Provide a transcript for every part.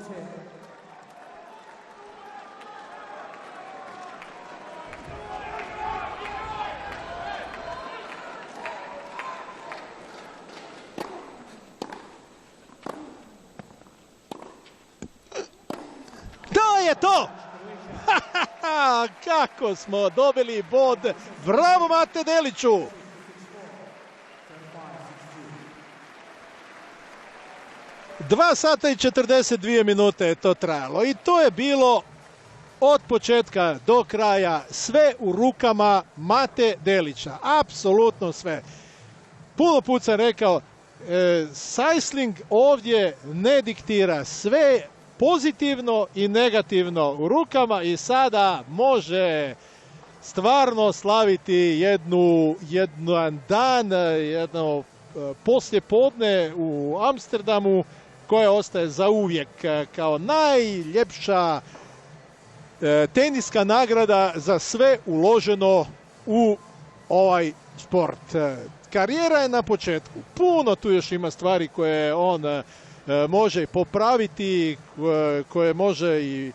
To je to! Kako smo dobili bod! Bravo Mate Deliću! Dva sata i 42 minute je to trajalo i to je bilo od početka do kraja sve u rukama Mate Delića. Apsolutno sve. Puno put sam rekao, Sajsling ovdje ne diktira, sve pozitivno i negativno u rukama i sada može stvarno slaviti jedan dan, jedno poslijepodne u Amsterdamu koje ostaje zauvijek kao najljepša teniska nagrada za sve uloženo u ovaj sport. Karijera je na početku. Puno tu još ima stvari koje on može popraviti, koje može i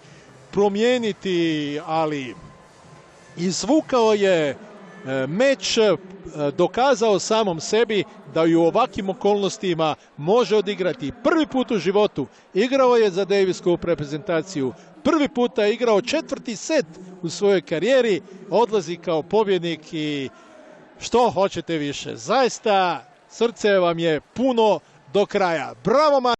promijeniti, ali izvukao je meč, dokazao samom sebi da i u ovakvim okolnostima može odigrati. Prvi put u životu igrao je za Davis Cup reprezentaciju. Prvi puta je igrao četvrti set u svojoj karijeri. Odlazi kao pobjednik i što hoćete više. Zaista srce vam je puno do kraja. Bravo Mate!